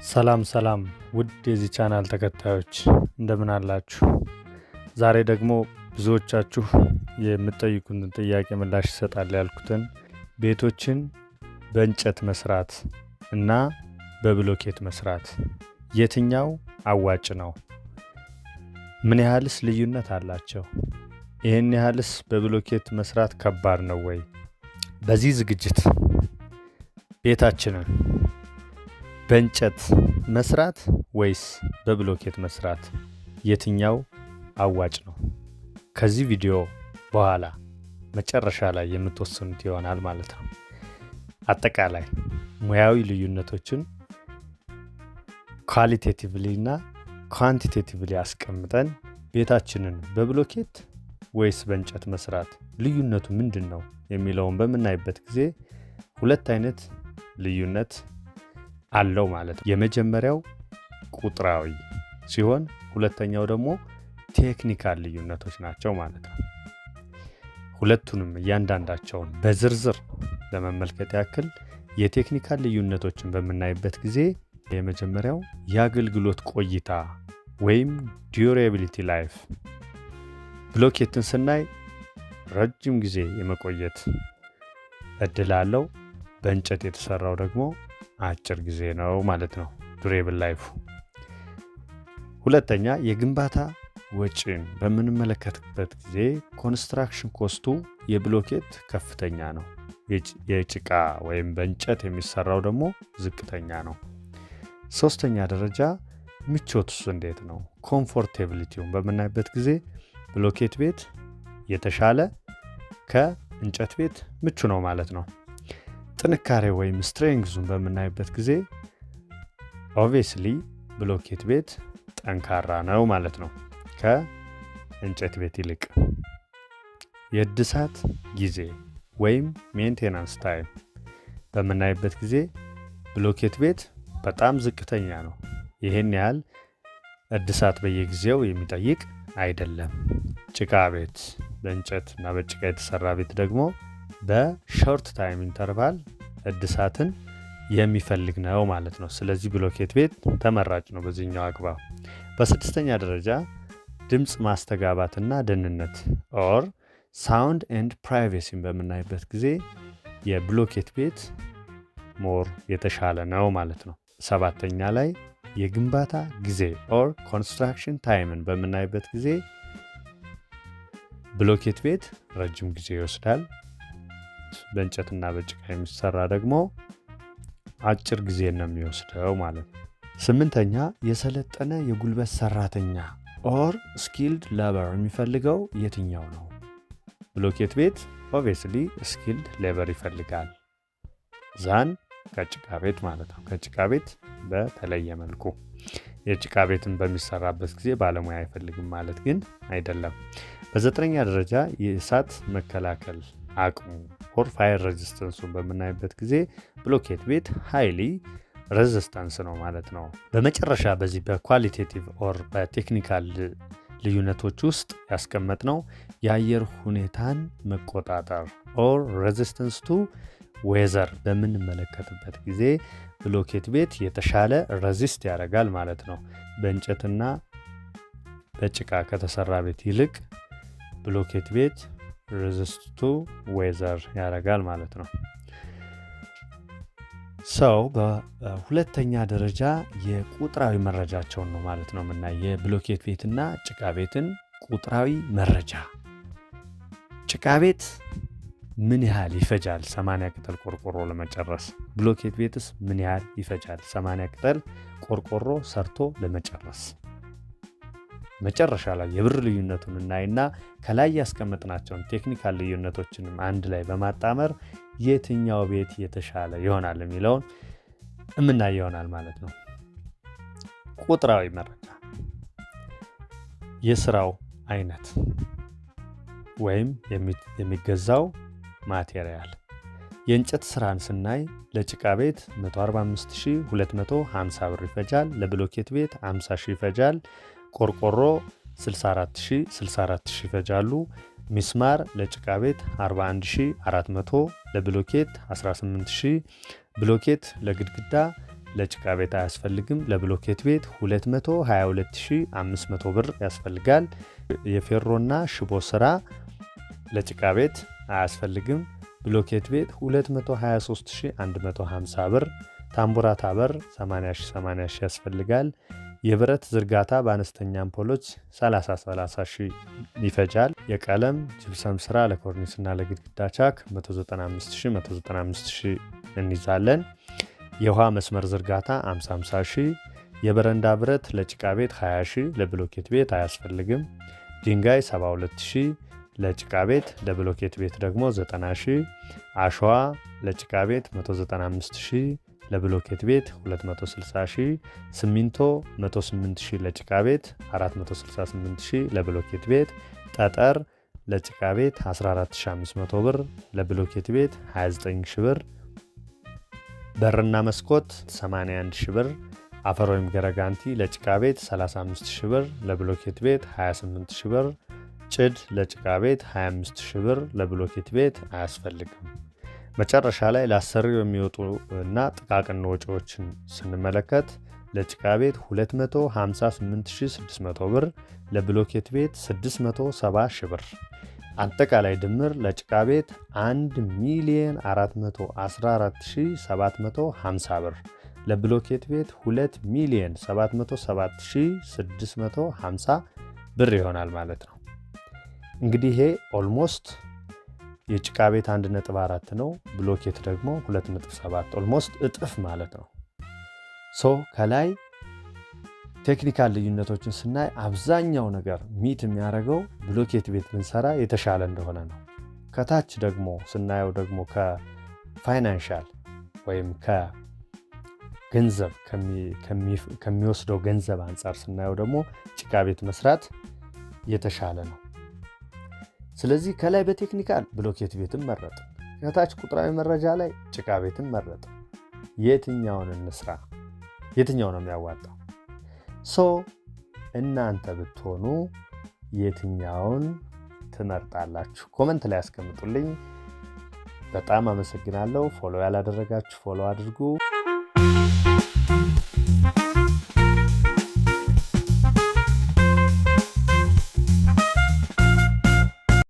ሰላም ውድ የዚህ ቻናል ተከታዮች እንደምን አላችሁ? ዛሬ ደግሞ ብዙዎቻችሁ የምትጠይቁን ጥያቄ ምላሽ ይሰጣል ያልኩትን ቤቶችን በእንጨት መስራት እና በብሎኬት መስራት የትኛው አዋጭ ነው? ምን ያህልስ ልዩነት አላቸው? ይህን ያህልስ በብሎኬት መስራት ከባድ ነው ወይ? በዚህ ዝግጅት ቤታችንን በእንጨት መስራት ወይስ በብሎኬት መስራት የትኛው አዋጭ ነው? ከዚህ ቪዲዮ በኋላ መጨረሻ ላይ የምትወስኑት ይሆናል ማለት ነው። አጠቃላይ ሙያዊ ልዩነቶችን ኳሊቴቲቭሊ እና ኳንቲቴቲቭሊ አስቀምጠን ቤታችንን በብሎኬት ወይስ በእንጨት መስራት ልዩነቱ ምንድን ነው የሚለውን በምናይበት ጊዜ ሁለት አይነት ልዩነት አለው ማለት ነው። የመጀመሪያው ቁጥራዊ ሲሆን ሁለተኛው ደግሞ ቴክኒካል ልዩነቶች ናቸው ማለት ነው። ሁለቱንም እያንዳንዳቸውን በዝርዝር ለመመልከት ያክል የቴክኒካል ልዩነቶችን በምናይበት ጊዜ የመጀመሪያው የአገልግሎት ቆይታ ወይም ዲዩሬቢሊቲ ላይፍ። ብሎኬትን ስናይ ረጅም ጊዜ የመቆየት እድል አለው። በእንጨት የተሰራው ደግሞ አጭር ጊዜ ነው ማለት ነው ዱሬብል ላይፉ። ሁለተኛ የግንባታ ወጪን በምንመለከትበት ጊዜ ኮንስትራክሽን ኮስቱ የብሎኬት ከፍተኛ ነው። የጭቃ ወይም በእንጨት የሚሰራው ደግሞ ዝቅተኛ ነው። ሶስተኛ ደረጃ ምቾቱስ እንዴት ነው? ኮምፎርቴቢሊቲውን በምናይበት ጊዜ ብሎኬት ቤት የተሻለ ከእንጨት ቤት ምቹ ነው ማለት ነው። ጥንካሬ ወይም ስትሬንግዙን በምናይበት ጊዜ ኦብቪየስሊ ብሎኬት ቤት ጠንካራ ነው ማለት ነው ከእንጨት ቤት ይልቅ። የእድሳት ጊዜ ወይም ሜንቴናንስ ታይም በምናይበት ጊዜ ብሎኬት ቤት በጣም ዝቅተኛ ነው። ይህን ያህል እድሳት በየጊዜው የሚጠይቅ አይደለም። ጭቃ ቤት በእንጨት እና በጭቃ የተሰራ ቤት ደግሞ በሾርት ታይም ኢንተርቫል እድሳትን የሚፈልግ ነው ማለት ነው። ስለዚህ ብሎኬት ቤት ተመራጭ ነው በዚህኛው አግባብ። በስድስተኛ ደረጃ ድምፅ ማስተጋባትና ደህንነት ኦር ሳውንድ ኤንድ ፕራይቬሲን በምናይበት ጊዜ የብሎኬት ቤት ሞር የተሻለ ነው ማለት ነው። ሰባተኛ ላይ የግንባታ ጊዜ ኦር ኮንስትራክሽን ታይምን በምናይበት ጊዜ ብሎኬት ቤት ረጅም ጊዜ ይወስዳል። በእንጨትና በጭቃ የሚሰራ ደግሞ አጭር ጊዜ ነው የሚወስደው ማለት ነው። ስምንተኛ የሰለጠነ የጉልበት ሰራተኛ ኦር ስኪልድ ሌበር የሚፈልገው የትኛው ነው? ብሎኬት ቤት ኦብቪየስሊ ስኪልድ ሌበር ይፈልጋል ዛን ከጭቃ ቤት ማለት ነው። ከጭቃ ቤት በተለየ መልኩ የጭቃ ቤትን በሚሰራበት ጊዜ ባለሙያ አይፈልግም ማለት ግን አይደለም። በዘጠነኛ ደረጃ የእሳት መከላከል አቅሙ ኦር ፋየር ሬዚስተንሱን በምናይበት ጊዜ ብሎኬት ቤት ሃይሊ ሬዚስተንስ ነው ማለት ነው። በመጨረሻ በዚህ በኳሊቴቲቭ ኦር በቴክኒካል ልዩነቶች ውስጥ ያስቀመጥነው የአየር ሁኔታን መቆጣጠር ኦር ሬዚስተንስ ቱ ዌዘር በምንመለከትበት ጊዜ ብሎኬት ቤት የተሻለ ሬዚስት ያደርጋል ማለት ነው። በእንጨትና በጭቃ ከተሰራ ቤት ይልቅ ብሎኬት ቤት ሬዚስት ቱ ዌዘር ያደርጋል ማለት ነው። ሰው በሁለተኛ ደረጃ የቁጥራዊ መረጃቸውን ነው ማለት ነው የምናይ የብሎኬት ቤትና ጭቃ ቤትን ቁጥራዊ መረጃ። ጭቃ ቤት ምን ያህል ይፈጃል 80 ቅጠል ቆርቆሮ ለመጨረስ? ብሎኬት ቤትስ ምን ያህል ይፈጃል 80 ቅጠል ቆርቆሮ ሰርቶ ለመጨረስ? መጨረሻ ላይ የብር ልዩነቱን እናይና ከላይ ያስቀመጥናቸውን ቴክኒካል ልዩነቶችንም አንድ ላይ በማጣመር የትኛው ቤት የተሻለ ይሆናል የሚለውን እምናይ ይሆናል ማለት ነው። ቁጥራዊ መረጃ የስራው አይነት ወይም የሚገዛው ማቴሪያል። የእንጨት ስራን ስናይ ለጭቃ ቤት 145250 ብር ይፈጃል። ለብሎኬት ቤት 50000 ይፈጃል። ቆርቆሮ 64000 ይፈጃሉ። ሚስማር ለጭቃ ቤት 41400፣ ለብሎኬት 18000፣ ብሎኬት ለግድግዳ ለጭቃ ቤት አያስፈልግም። ለብሎኬት ቤት 222500 ብር ያስፈልጋል። የፌሮና ሽቦ ስራ ለጭቃ ቤት አያስፈልግም። ብሎኬት ቤት 223150 ብር። ታምቡራታ በር 80 ያስፈልጋል። የብረት ዝርጋታ በአነስተኛ አምፖሎች 30 ይፈጃል። የቀለም ጅብሰም ስራ ለኮርኒስና ለግድግዳ ቻክ 195000 እንይዛለን። የውሃ መስመር ዝርጋታ 50 የበረንዳ ብረት ለጭቃ ቤት 20 ለብሎኬት ቤት አያስፈልግም። ድንጋይ 72000 ለጭቃ ቤት፣ ለብሎኬት ቤት ደግሞ 90000። አሸዋ ለጭቃ ቤት 195000 ለብሎኬት ቤት 260000። ሲሚንቶ 108000 ለጭቃ ቤት 468000 ለብሎኬት ቤት። ጠጠር ለጭቃ ቤት 14500 ብር ለብሎኬት ቤት 29000 ብር። በርና መስኮት 81000 ብር። አፈር ወይም ገረጋንቲ ለጭቃ ቤት 35000 ብር ለብሎኬት ቤት 28000 ብር። ጭድ ለጭቃ ቤት 25000 ብር ለብሎኬት ቤት አያስፈልግም። መጨረሻ ላይ ለአሰሪው የሚወጡ እና ጥቃቅን ወጪዎችን ስንመለከት ለጭቃ ቤት 258600 ብር ለብሎኬት ቤት 670,000 ብር። አጠቃላይ ድምር ለጭቃ ቤት 1,414,750 ብር ለብሎኬት ቤት 2,707,650 ብር ይሆናል ማለት ነው። እንግዲህ ይሄ ኦልሞስት የጭቃ ቤት 1.4 ነው። ብሎኬት ደግሞ 2.7 ኦልሞስት እጥፍ ማለት ነው። ከላይ ቴክኒካል ልዩነቶችን ስናይ አብዛኛው ነገር ሚት የሚያደርገው ብሎኬት ቤት ብንሰራ የተሻለ እንደሆነ ነው። ከታች ደግሞ ስናየው ደግሞ ከፋይናንሻል ወይም ከገንዘብ ከሚወስደው ገንዘብ አንጻር ስናየው ደግሞ ጭቃ ቤት መስራት የተሻለ ነው። ስለዚህ ከላይ በቴክኒካል ብሎኬት ቤትን መረጥ፣ ከታች ቁጥራዊ መረጃ ላይ ጭቃ ቤትን መረጥ። የትኛውን እንስራ? የትኛው ነው የሚያዋጣው? እናንተ ብትሆኑ የትኛውን ትመርጣላችሁ? ኮመንት ላይ ያስቀምጡልኝ። በጣም አመሰግናለሁ። ፎሎ ያላደረጋችሁ ፎሎ አድርጉ።